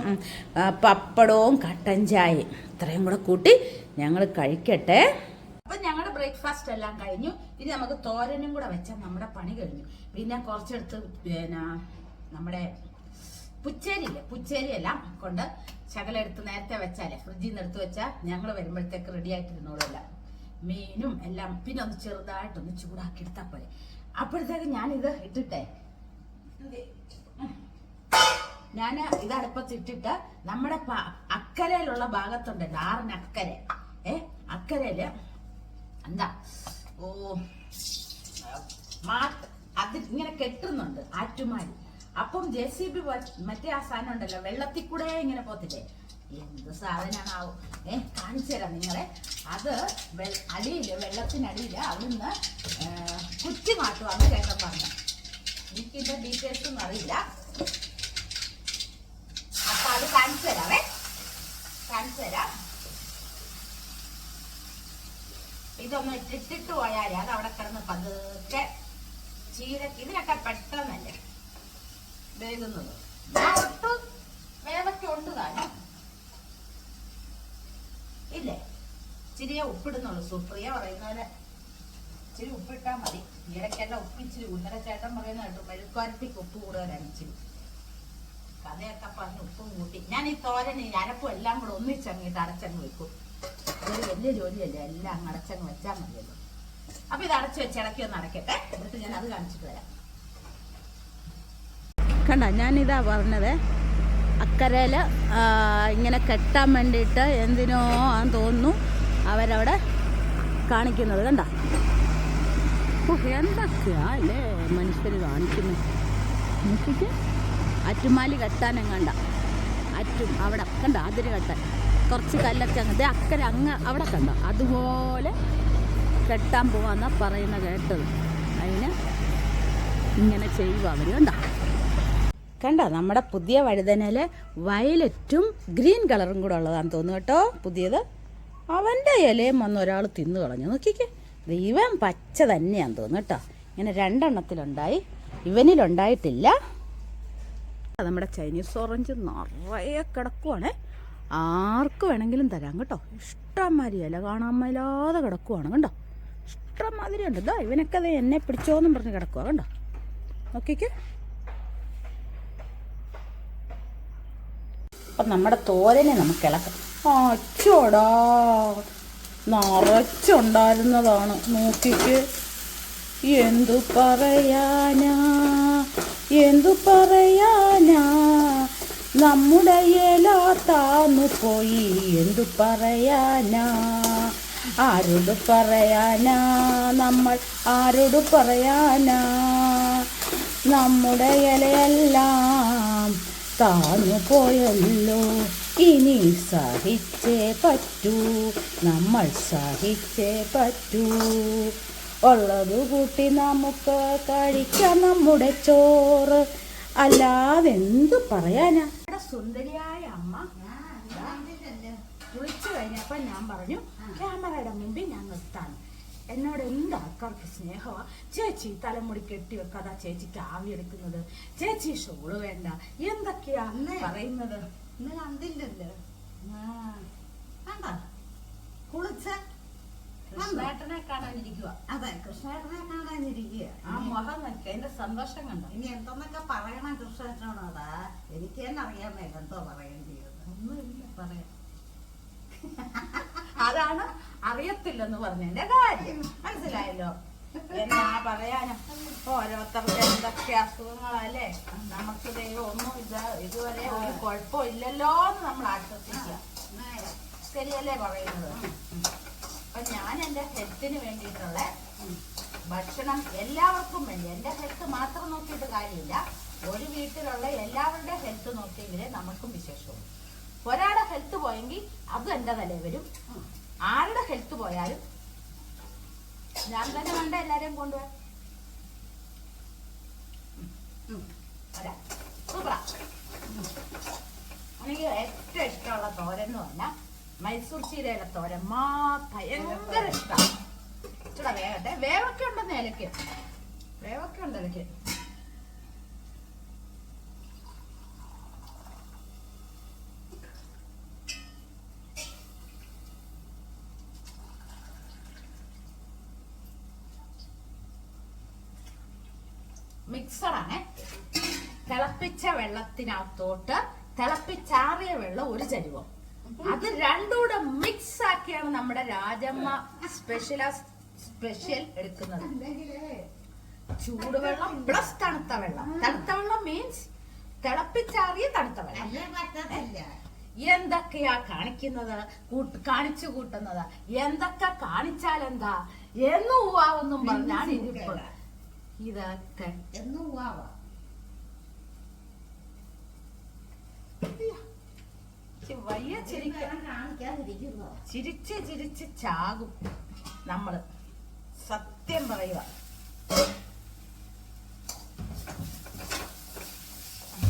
പപ്പടവും കട്ടൻ ചായയും ഇത്രയും കൂടെ കൂട്ടി ഞങ്ങൾ കഴിക്കട്ടെ. അപ്പം ഞങ്ങളുടെ ബ്രേക്ക്ഫാസ്റ്റ് എല്ലാം കഴിഞ്ഞു. ഇനി നമുക്ക് തോരനും കൂടെ വെച്ചാൽ നമ്മുടെ പണി കഴിഞ്ഞു. പിന്നെ കുറച്ചെടുത്ത് നമ്മുടെ പുച്ചേരി എല്ലാം കൊണ്ട് ശകലെടുത്ത് നേരത്തെ വെച്ചാലേ ഫ്രിഡ്ജിൽ നിന്ന് എടുത്ത് വെച്ചാൽ ഞങ്ങൾ വരുമ്പോഴത്തേക്ക് റെഡി ആയിട്ടിരുന്നോളൂല്ല. മീനും എല്ലാം പിന്നെ ഒന്ന് ചെറുതായിട്ടൊന്ന് ചൂടാക്കി എടുത്താൽ പോലെ. അപ്പോഴത്തേക്ക് ഞാനിത് ഇട്ടിട്ടെ, ഞാൻ ഇത് അടുപ്പത്തിട്ടിട്ട് നമ്മുടെ അക്കരയിലുള്ള ഭാഗത്തുണ്ടല്ലോ, ആറിനക്കര അക്കരയില് എന്താ അത് ഇങ്ങനെ കെട്ടുന്നുണ്ട് ആറ്റുമാരി. അപ്പം JCB മറ്റേ ആ സാധനം ഉണ്ടല്ലോ, വെള്ളത്തിൽ കൂടെ ഇങ്ങനെ പോത്തില്ലേ, എന്ത് സാധനമാണാവും കാണിച്ചു തരാം നിങ്ങളെ. അത് അടിയില് വെള്ളത്തിനടിയില് അവിടുന്ന് കുറ്റി മാറ്റുവാന്ന് ചേട്ടൻ പറഞ്ഞു. എനിക്കിന്റെ ഡീറ്റെയിൽസ് ഒന്നും അറിയില്ല. അപ്പൊ അത് കാണിച്ചു തരാം. ഇതൊന്ന് ഇട്ടിട്ട് പോയാലേ അത് അവിടെ കിടന്ന് പതുക്കെ ഇതിനൊക്കെ പെട്ടെന്നല്ലേ വേകുന്നത്. ഒട്ടും വേവൊക്കെ ഉണ്ട് താനും ഇല്ലേ, ഇച്ചിരിയെ ഉപ്പിടുന്നുള്ളൂ. സുപ്രിയ പറയുന്ന പോലെ ഇച്ചിരി ഉപ്പിട്ടാൽ മതി. ഇടയ്ക്കെല്ലാം ഉപ്പിച്ചിരി ഉന്നര ചേട്ടൻ പറയുന്ന കേട്ടു മെഴുക്കുവരട്ടിക്ക് ഉപ്പ് കൂടുതലാണ് ഇച്ചിരി. കഥയൊക്കെ പറഞ്ഞ് ഉപ്പും കൂട്ടി ഞാൻ ഈ തോരന് അരപ്പും എല്ലാം കൂടെ ഒന്നിച്ചങ്ങിട്ട് അടച്ചങ്ങ് വെക്കും. ഇതൊരു വലിയ ജോലിയല്ലേ, എല്ലാം അങ്ങ് അടച്ചങ്ങ് വെച്ചാൽ മതിയല്ലോ. അപ്പൊ ഇത് അടച്ച് വെച്ച് ഇടയ്ക്ക് ഒന്ന് അടയ്ക്കട്ടെ, എന്നിട്ട് ഞാൻ അത് കാണിച്ചിട്ട് വരാം. കണ്ട, ഞാനിതാ പറഞ്ഞത്, അക്കരയിൽ ഇങ്ങനെ കെട്ടാൻ വേണ്ടിയിട്ട് എന്തിനോ ആണെന്ന് തോന്നുന്നു അവരവിടെ കാണിക്കുന്നത്. കണ്ട, എന്തൊക്കെയാ അല്ലേ മനുഷ്യർ കാണിക്കുന്നത്. നോക്കിക്ക്, അറ്റുമാലി കെട്ടാനെങ്ങണ്ട, അറ്റും അവിടെ കണ്ട, അതിര് കെട്ടാൻ കുറച്ച് കല്ലൊക്കെ അങ്ങ് അക്കരെ അങ്ങ് അവിടെ കണ്ട, അതുപോലെ കെട്ടാൻ പോവാന്നാ പറയുന്ന കേട്ടത്. അതിന് ഇങ്ങനെ ചെയ്യുക അവർ. കണ്ട നമ്മുടെ പുതിയ വഴുതനയിൽ വയലറ്റും ഗ്രീൻ കളറും കൂടെ ഉള്ളതാണെന്ന് തോന്നുന്നു കേട്ടോ, പുതിയത്. അവൻ്റെ ഇലയും വന്ന് ഒരാൾ തിന്നു കളഞ്ഞു. നോക്കിക്കേ, ദൈവം പച്ച തന്നെയാന്ന് തോന്നുന്നു കേട്ടോ. ഇങ്ങനെ രണ്ടെണ്ണത്തിലുണ്ടായി, ഇവനിലുണ്ടായിട്ടില്ല. നമ്മുടെ ചൈനീസ് ഓറഞ്ച് നിറയെ കിടക്കുവാണേ, ആർക്ക് വേണമെങ്കിലും തരാം കേട്ടോ. ഇഷ്ടംമാതിരി ഇല കാണാൻ മേലാതെ കിടക്കുവാണ് കണ്ടോ, ഇഷ്ടംമാതിരി ഉണ്ട്. ഇതാ ഇവനൊക്കെ അത് എന്നെ പിടിച്ചോന്നും പറഞ്ഞ് കിടക്കുക കണ്ടോ. നോക്കിക്കേ, അപ്പം നമ്മുടെ തോരനെ നമുക്ക് ഇളക്കാം. അച്ചോടാ, നിറച്ചുണ്ടായിരുന്നതാണ്. നോക്കിക്ക്, എന്തു പറയാനാ നമ്മുടെ ഇല താന്നു പോയി. എന്തു പറയാനാ, ആരോട് പറയാനാ, നമ്മൾ ആരോട് പറയാനാ, നമ്മുടെ ഇലയെല്ലാം താന്നു പോയല്ലോ. ഇനി സഹിച്ചേ പറ്റൂ, നമ്മൾ സഹിച്ചേ പറ്റൂ. ഉള്ളത് കൂട്ടി നമുക്ക് കഴിക്കാം നമ്മുടെ ചോറ്, അല്ലാതെ എന്തു പറയാനാ. സുന്ദരിയായ അമ്മ കുളിച്ചു കഴിഞ്ഞപ്പോ ഞാൻ പറഞ്ഞു ക്യാമറയുടെ മുമ്പിൽ ഞാൻ നിർത്താൻ. എന്നോട് എന്ത് ആൾക്കാർക്ക് സ്നേഹമാ. ചേച്ചി തലമുടി കെട്ടി വെക്കാതാ ചേച്ചിക്ക് ആവി എടുക്കുന്നത്, ചേച്ചി ഷോള് വേണ്ട, എന്തൊക്കെയാ പറയുന്നത്. ഇന്ന് കണ്ടില്ലല്ലോ, കുളിച്ച കൃഷ്ണേട്ടനെ കാണാനിരിക്കുക. അതെ, കൃഷ്ണേട്ടനെ കാണാനിരിക്കുക. ആ മുഖം നോക്കി അതിന്റെ സന്തോഷം കണ്ടോ. ഇനി എന്തെന്നൊക്കെ പറയണം കൃഷ്ണേട്ടനോടാ, എനിക്ക് തന്നെ അറിയാൻ മേല എന്തോ പറയേണ്ടി വരും. ഒന്നുമില്ല പറയാം. അതാണ് അറിയത്തില്ലെന്ന് പറഞ്ഞതിന്റെ കാര്യം, മനസ്സിലായല്ലോ. എന്നാ പറയാനും ഓരോരുത്തർക്ക് എന്തൊക്കെ അസുഖങ്ങളല്ലേ. നമുക്ക് ദൈവം ഒന്നും ഇതുവരെ ഒരു കുഴപ്പം ഇല്ലല്ലോ എന്ന് നമ്മൾ ആശ്വസിക്കുക. ശരിയല്ലേ പറയുന്നത്. അപ്പൊ ഞാൻ എൻ്റെ ഹെൽത്തിന് വേണ്ടിയിട്ടുള്ള ഭക്ഷണം എല്ലാവർക്കും വേണ്ടി, എൻ്റെ ഹെൽത്ത് മാത്രം നോക്കിയിട്ട് കാര്യമില്ല, ഒരു വീട്ടിലുള്ള എല്ലാവരുടെ ഹെൽത്ത് നോക്കിയെങ്കിലേ നമുക്കും വിശേഷവും. ഒരാളുടെ ഹെൽത്ത് പോയെങ്കിൽ അത് എൻ്റെ തലയിൽ വരും. ആരുടെ ഹെൽത്ത് പോയാലും ഞാൻ തന്നെ വേണ്ട എല്ലാരെയും കൊണ്ടുപോകാൻ. സൂപ്പറാ. എനിക്ക് ഏറ്റവും ഇഷ്ടമുള്ള തോരൻ എന്ന് പറഞ്ഞാൽ മൈസൂർ ചീരയുടെ തോരൻ. ഭയങ്കര ഇഷ്ടമാണ്. ഇച്ചിടെ വേവട്ടെ. വേവൊക്കെ ഉണ്ടെന്ന് ഇലക്ക്, വേവൊക്കെ ഉണ്ട് ഇലക്ക്. മിക്സറാണ്. തിളപ്പിച്ച വെള്ളത്തിനകത്തോട്ട് തിളപ്പിച്ചാറിയ വെള്ളം ഒരു ചരുവം, അത് രണ്ടുകൂടെ മിക്സ് ആക്കിയാണ് നമ്മുടെ രാജമ്മ സ്പെഷ്യൽ എടുക്കുന്നത്. ചൂടുവെള്ളം പ്ലസ് തണുത്ത വെള്ളം. തണുത്ത വെള്ളം മീൻസ് തിളപ്പിച്ചാറിയ തണുത്ത വെള്ളം. എന്തൊക്കെയാ കാണിക്കുന്നത്, കാണിച്ചു കൂട്ടുന്നത്. എന്തൊക്കെ കാണിച്ചാലെന്താ എന്നും ഊവാവെന്നും പറഞ്ഞാണ് ഇരിപ്പ്. ഇതൊക്കെ എന്നും ഊവാവാ. വയ്യ ചിരിച്ച് ചിരിച്ച് ചാകും നമ്മള്, സത്യം പറയുക.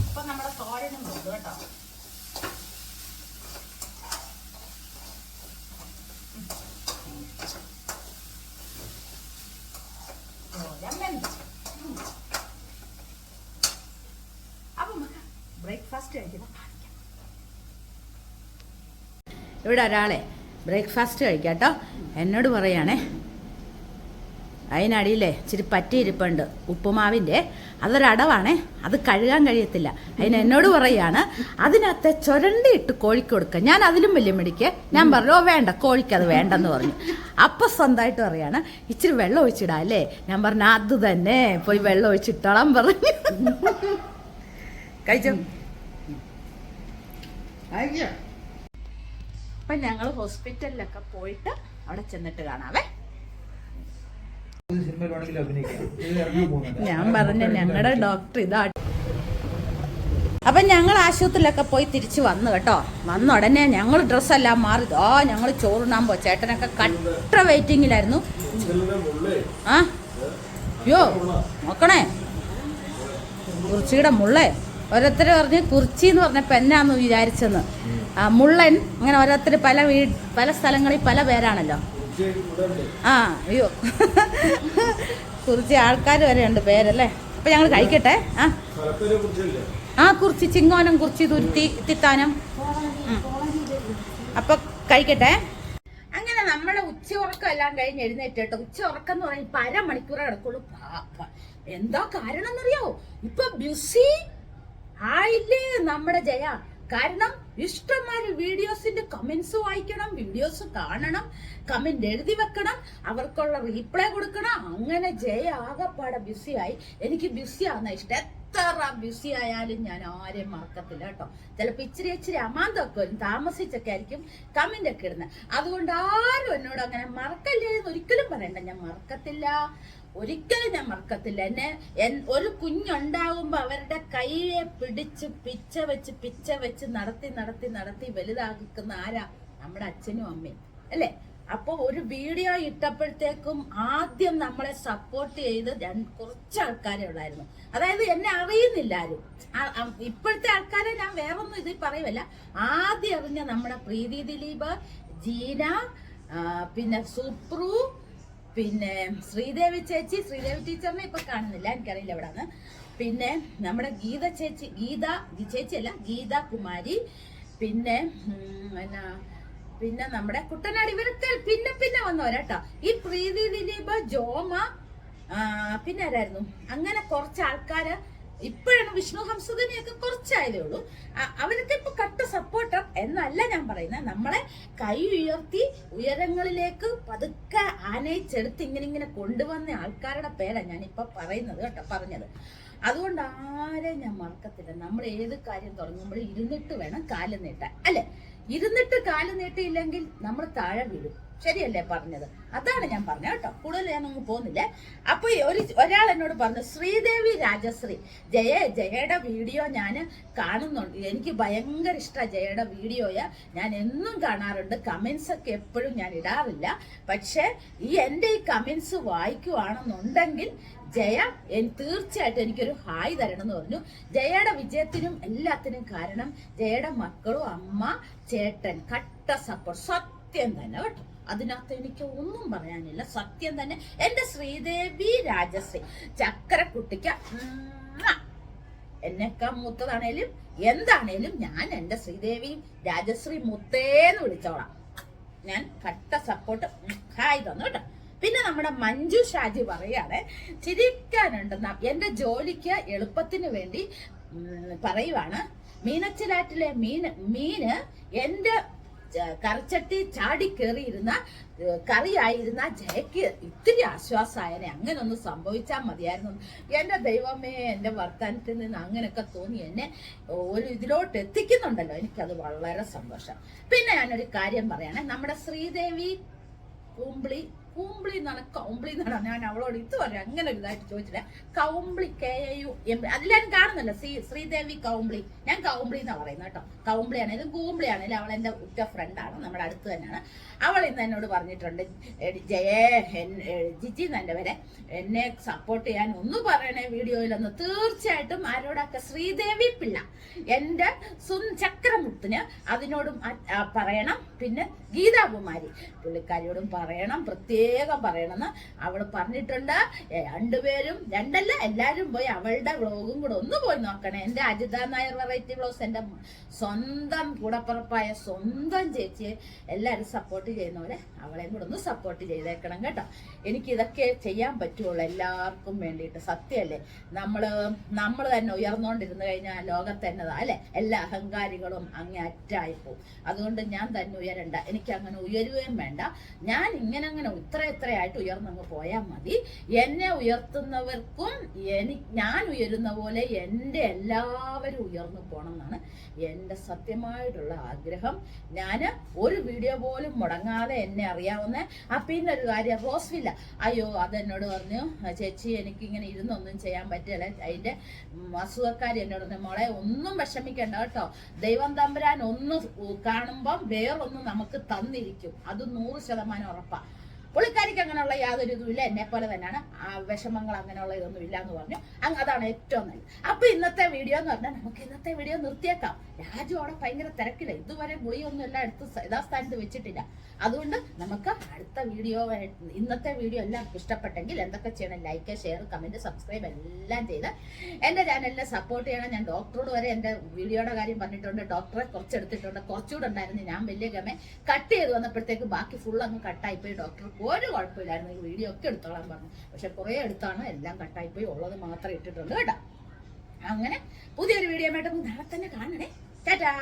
ഇപ്പൊ നമ്മുടെ തോരനും ഉണ്ട് കേട്ടോ. അപ്പൊ ബ്രേക്ക്ഫാസ്റ്റ് കഴിക്കുന്ന ഇവിടെ ഒരാളെ ബ്രേക്ക്ഫാസ്റ്റ് കഴിക്കാട്ടോ എന്നോട് പറയാണേ. അതിനടിയിലേ ഇച്ചിരി പറ്റിയിരിപ്പുണ്ട് ഉപ്പുമാവിൻ്റെ. അതൊരടവാണേ, അത് കഴുകാൻ കഴിയത്തില്ല. അതിന് എന്നോട് പറയുകയാണ് അതിനകത്തെ ചുരണ്ടിയിട്ട് കോഴിക്ക് കൊടുക്കുക. ഞാൻ അതിലും വലിയ മിടിക്ക് ഞാൻ പറഞ്ഞു വേണ്ട, കോഴിക്കത് വേണ്ടെന്ന് പറഞ്ഞു. അപ്പം സ്വന്തമായിട്ട് പറയാണ് ഇച്ചിരി വെള്ളം ഒഴിച്ചിടാം അല്ലേ. ഞാൻ പറഞ്ഞു അത് തന്നെ, പോയി വെള്ളം ഒഴിച്ചിട്ടോളാം പറഞ്ഞു. കഴിച്ചോ. അപ്പം ഞങ്ങൾ ഹോസ്പിറ്റലിലൊക്കെ പോയിട്ട് അവിടെ ചെന്നിട്ട് കാണാവേ. ഞാൻ പറഞ്ഞ ഞങ്ങളുടെ ഡോക്ടർ ഇതാ. അപ്പം ഞങ്ങൾ ആശുപത്രിയിലൊക്കെ പോയി തിരിച്ച് വന്നു കേട്ടോ. വന്ന ഉടനെ ഞങ്ങൾ ഡ്രസ്സെല്ലാം മാറി ഞങ്ങൾ ചോറുണ്ണാൻ പോയി. ചേട്ടനൊക്കെ കട്ട വെയിറ്റിങ്ങിലായിരുന്നു. ആ അയ്യോ നോക്കണേ, കുറിച്ചിയുടെ മുള്ളേ. ഓരോരുത്തർ പറഞ്ഞ് കുറിച്ചി എന്ന് പറഞ്ഞപ്പോൾ എന്നാന്ന് വിചാരിച്ചെന്ന്. മുള്ളൻ അങ്ങനെ ഓരോരുത്തർ പല സ്ഥലങ്ങളിൽ പല പേരാണല്ലോ. ആ അയ്യോ കുറിച്ച് ആൾക്കാർ വരെ ഉണ്ട് പേരല്ലേ. അപ്പം ഞങ്ങൾ കഴിക്കട്ടെ. കുറിച്ച് ചിങ്ങോനം, കുറിച്ച് തുരുത്തി, തിത്താനം. അപ്പം കഴിക്കട്ടെ. അങ്ങനെ നമ്മുടെ ഉച്ചയുറക്കം എല്ലാം കഴിഞ്ഞ് എഴുന്നേറ്റ്. ഉച്ച ഉറക്കം എന്ന് പറഞ്ഞാൽ ഇപ്പം അരമണിക്കൂറേ കിടക്കുള്ളൂ. എന്താ കാരണം എന്നറിയോ? ഇപ്പൊ ബ്യൂസി ആയില്ലേ നമ്മുടെ ജയ. കാരണം ഇഷ്ടംമാതിരി വീഡിയോസിന്റെ കമന്റ്സ് വായിക്കണം, വീഡിയോസ് കാണണം, കമന്റ് എഴുതി വെക്കണം, അവർക്കുള്ള റീപ്ലൈ കൊടുക്കണം. അങ്ങനെ ജയ ആകെപ്പാടെ ബിസിയായി. എനിക്ക് ബിസി ആവുന്ന ഇഷ്ടം. എത്ര ബിസി ആയാലും ഞാൻ ആരെയും മറക്കത്തില്ല കേട്ടോ. ചിലപ്പോൾ ഇച്ചിരി അമാന്തൊക്കെ വരും, താമസിച്ചൊക്കെ ആയിരിക്കും കമന്റ് ഒക്കെ ഇടുന്നത്. അതുകൊണ്ട് ആരും എന്നോട് അങ്ങനെ മറക്കല്ലേ എന്ന് ഒരിക്കലും പറയണ്ട. ഞാൻ മറക്കത്തില്ല, ഒരിക്കലും ഞാൻ മറക്കത്തില്ല. ഒരു കുഞ്ഞുണ്ടാകുമ്പോ അവരുടെ കൈയെ പിടിച്ച് പിച്ച വെച്ച് നടത്തി വലുതാക്കുന്ന ആരാ? നമ്മുടെ അച്ഛനും അമ്മയും അല്ലേ. അപ്പൊ ഒരു വീഡിയോ ഇട്ടപ്പോഴത്തേക്കും ആദ്യം നമ്മളെ സപ്പോർട്ട് ചെയ്ത് കുറച്ച് ആൾക്കാരെ ഉള്ളായിരുന്നു. അതായത് എന്നെ അറിയുന്നില്ല ആരും. ഇപ്പോഴത്തെ ആൾക്കാരെ ഞാൻ വേറൊന്നും ഇതിൽ പറയുമല്ല. ആദ്യം അറിഞ്ഞ നമ്മുടെ പ്രീതി ദിലീപ്, ജീന, പിന്നെ സുപ്രു, പിന്നെ ശ്രീദേവി ടീച്ചറിനെ ഇപ്പൊ കാണുന്നില്ല, എനിക്കറിയില്ല എവിടാന്ന്. പിന്നെ നമ്മുടെ ഗീത കുമാരി, പിന്നെ നമ്മുടെ കുട്ടനാട്, ഇവരൊക്കെ പിന്നെ വന്നവരാട്ടോ. ഈ പ്രീതി ദിലീപ്, ജോമ, പിന്നെ ആരായിരുന്നു, അങ്ങനെ കുറച്ച് ആൾക്കാര്. ഇപ്പോഴാണ് വിഷ്ണു ഹംസകനെയൊക്കെ കുറച്ചായതേ ഉള്ളൂ. അവരൊക്കെ ഇപ്പൊ കട്ട സപ്പോർട്ടർ എന്നല്ല ഞാൻ പറയുന്നത്. നമ്മളെ കൈ ഉയർത്തി ഉയരങ്ങളിലേക്ക് പതുക്കെ ആനയിച്ചെടുത്ത് ഇങ്ങനെ കൊണ്ടുവന്ന ആൾക്കാരുടെ പേരാണ് ഞാനിപ്പോ പറയുന്നത് കേട്ടോ, പറഞ്ഞത്. അതുകൊണ്ട് ആരെയും ഞാൻ മറക്കത്തില്ല. നമ്മൾ ഏത് കാര്യം തുടങ്ങുമ്പോഴും ഇരുന്നിട്ട് വേണം കാല് നീട്ടാൻ അല്ലെ. ഇരുന്നിട്ട് കാല് നീട്ടിയില്ലെങ്കിൽ നമ്മൾ താഴെ വീഴും. ശരിയല്ലേ പറഞ്ഞത്? അതാണ് ഞാൻ പറഞ്ഞത് കേട്ടോ. കൂടുതൽ ഞാനൊന്നും പോകുന്നില്ല. അപ്പൊ ഒരാൾ എന്നോട് പറഞ്ഞു, ശ്രീദേവി രാജശ്രീ, ജയയുടെ വീഡിയോ ഞാൻ കാണുന്നുണ്ട്. എനിക്ക് ഭയങ്കര ഇഷ്ടമാണ് ജയയുടെ വീഡിയോയാ. ഞാൻ എന്നും കാണാറുണ്ട്. കമന്റ്സ് ഒക്കെ എപ്പോഴും ഞാൻ ഇടാറില്ല. പക്ഷെ എന്റെ ഈ കമന്റ്സ് വായിക്കുവാണെന്നുണ്ടെങ്കിൽ ജയ തീർച്ചയായിട്ടും എനിക്കൊരു ഹായ് തരണം എന്ന് പറഞ്ഞു. ജയയുടെ വിജയത്തിനും എല്ലാത്തിനും കാരണം ജയയുടെ മക്കളും അമ്മ ചേട്ടൻ കട്ട സപ്പോർട്ട്. സത്യം തന്നെ കേട്ടോ. അതിനകത്ത് എനിക്ക് ഒന്നും പറയാനില്ല. സത്യം തന്നെ. എന്റെ ശ്രീദേവി രാജശ്രീ ചക്കരക്കുട്ടിക്ക് എന്നെക്കാ മൂത്തതാണേലും എന്താണേലും ഞാൻ എന്റെ ശ്രീദേവി രാജശ്രീ മുത്തേന്ന് വിളിച്ചോളാം. ഞാൻ കട്ട സപ്പോർട്ട് ഹായ് തന്നു കേട്ടോ. പിന്നെ നമ്മുടെ മഞ്ജു ഷാജി പറയാണ്, ചിരിക്കാനുണ്ടെന്ന എന്റെ ജോലിക്ക് എളുപ്പത്തിന് വേണ്ടി പറയുവാണ്. മീനച്ചിലാറ്റിലെ മീന് എന്റെ കറിച്ചട്ടി ചാടി കയറിയിരുന്ന കറിയായിരുന്ന ജയക്ക് ഇത്തിരി ആശ്വാസമായനെ. അങ്ങനെ ഒന്ന് സംഭവിച്ചാൽ മതിയായിരുന്നു. എന്റെ ദൈവമേ, എന്റെ വർത്തമാനത്തിൽ നിന്ന് അങ്ങനെയൊക്കെ തോന്നി എന്നെ ഒരു ഇതിലോട്ട് എത്തിക്കുന്നുണ്ടല്ലോ. എനിക്കത് വളരെ സന്തോഷം. പിന്നെ ഞാനൊരു കാര്യം പറയണേ. നമ്മുടെ ശ്രീദേവി കൂമ്പിളി എന്നാണ്, കൗമ്പിളി എന്നാണ്. ഞാൻ അവളോട് ഇതുവരെ അങ്ങനെ ഒരു ഇതായിട്ട് ചോദിച്ചില്ല. കൗമ്പിളി KAU അതിലാരും കാണുന്നല്ലോ. ശ്രീദേവി കൗമ്പിളി. ഞാൻ കൗമ്പിളി എന്നാ പറയുന്നത് കേട്ടോ. കൗമ്പിളി ആണെങ്കിലും കൂമ്പിളി ആണെങ്കിലും അവൾ എന്റെ ഉറ്റ ഫ്രണ്ടാണ്, നമ്മുടെ അടുത്ത് തന്നെയാണ്. അവൾ ഇന്ന് എന്നോട് പറഞ്ഞിട്ടുണ്ട്, ജിജി എന്നെ വരെ എന്നെ സപ്പോർട്ട് ചെയ്യാൻ ഒന്ന് പറയണേ വീഡിയോയിലൊന്ന്. തീർച്ചയായിട്ടും ആരോടൊക്കെ ശ്രീദേവി പിള്ള എന്റെ ചക്രമുത്തിന് അതിനോടും പറയണം. പിന്നെ ഗീതാകുമാരി പുള്ളിക്കാരിയോടും പറയണം. പ്രത്യേകം പ്രത്യേകം പറയണമെന്ന് അവൾ പറഞ്ഞിട്ടുണ്ട്. രണ്ടല്ല എല്ലാരും പോയി അവളുടെ വ്ളോഗും കൂടെ ഒന്ന് പോയി നോക്കണേ. എന്റെ അജിത നായർ വെറൈറ്റി വ്ളോഗ്സ്, എന്റെ സ്വന്തം കൂടപ്പുറപ്പായ സ്വന്തം ചേച്ചിയെ എല്ലാരും സപ്പോർട്ട് ചെയ്യുന്ന പോലെ അവളെയും കൂടെ ഒന്ന് സപ്പോർട്ട് ചെയ്തേക്കണം കേട്ടോ. എനിക്ക് ഇതൊക്കെ ചെയ്യാൻ പറ്റുള്ളൂ എല്ലാവർക്കും വേണ്ടിയിട്ട്. സത്യമല്ലേ? നമ്മൾ തന്നെ ഉയർന്നുകൊണ്ടിരുന്നു കഴിഞ്ഞാൽ ലോകത്ത് എന്നതാ അല്ലെ, എല്ലാ അഹങ്കാരികളും അങ്ങേ അറ്റായിപ്പോവും. അതുകൊണ്ട് ഞാൻ തന്നെ ഉയരണ്ട, എനിക്ക് അങ്ങനെ ഉയരുകയും വേണ്ട. ഞാൻ ഇങ്ങനെ ഇത്രയായിട്ട് ഉയർന്നങ്ങ് പോയാൽ മതി. എന്നെ ഉയർത്തുന്നവർക്കും ഞാൻ ഉയരുന്ന പോലെ എൻ്റെ എല്ലാവരും ഉയർന്നു പോകണം എന്നാണ് എൻ്റെ സത്യമായിട്ടുള്ള ആഗ്രഹം. ഞാൻ ഒരു വീഡിയോ പോലും മുടങ്ങാതെ എന്നെ അറിയാവുന്ന പിന്നെ ഒരു കാര്യം, റോസ്വില്ല അയ്യോ അതെന്നോട് പറഞ്ഞു, ചേച്ചി എനിക്കിങ്ങനെ ഇരുന്നൊന്നും ചെയ്യാൻ പറ്റില്ല. അതിൻ്റെ അസുഖക്കാരി എന്നോട് പറഞ്ഞു, മോളെ ഒന്നും വിഷമിക്കണ്ട കേട്ടോ, ദൈവം തമ്പുരാൻ ഒന്ന് കാണുമ്പം വേറൊന്നും നമുക്ക് തന്നിരിക്കും, അത് 100% ഉറപ്പാ. പുള്ളിക്കാരിക്ക് അങ്ങനെയുള്ള യാതൊരു ഇതുമില്ല, എന്നെ പോലെ തന്നെയാണ്. വിഷമങ്ങൾ അങ്ങനെയുള്ള ഇതൊന്നും ഇല്ല എന്ന് പറഞ്ഞു. അതാണ് ഏറ്റവും നല്ലത്. അപ്പൊ ഇന്നത്തെ വീഡിയോ എന്ന് പറഞ്ഞാൽ നമുക്ക് ഇന്നത്തെ വീഡിയോ നിർത്തിയേക്കാം. രാജു അവിടെ ഭയങ്കര തിരക്കില്ല, ഇതുവരെ ഗുളിയൊന്നും എല്ലാം എടുത്ത് യഥാസ്ഥാനത്ത് വെച്ചിട്ടില്ല. അതുകൊണ്ട് നമുക്ക് അടുത്ത വീഡിയോ, ഇന്നത്തെ വീഡിയോ എല്ലാവർക്കും ഇഷ്ടപ്പെട്ടെങ്കിൽ എന്തൊക്കെ ചെയ്യണം? ലൈക്ക്, ഷെയർ, കമന്റ്, സബ്സ്ക്രൈബ് എല്ലാം ചെയ്ത് എന്റെ ചാനലിനെ സപ്പോർട്ട് ചെയ്യണം. ഞാൻ ഡോക്ടറോട് വരെ എന്റെ വീഡിയോയുടെ കാര്യം പറഞ്ഞിട്ടുണ്ട്. ഡോക്ടറെ കുറച്ചെടുത്തിട്ടുണ്ട്, കുറച്ചുകൂടെ ഉണ്ടായിരുന്നു. ഞാൻ വലിയ ഗമ കട്ട് ചെയ്ത് വന്നപ്പോഴത്തേക്ക് ബാക്കി ഫുൾ അങ്ങ് കട്ടായിപ്പോയി. ഡോക്ടർ ഒരു കുഴപ്പമില്ലായിരുന്നു, ഈ വീഡിയോ ഒക്കെ എടുത്തോളാൻ പറഞ്ഞു. പക്ഷെ കുറെ എടുത്താണ്, എല്ലാം കട്ടായിപ്പോയി. ഉള്ളത് മാത്രം ഇട്ടിട്ടുണ്ട് കേട്ടോ. അങ്ങനെ പുതിയൊരു വീഡിയോ ആയിട്ട് നാളെ തന്നെ കാണണേ. ടാറ്റാ.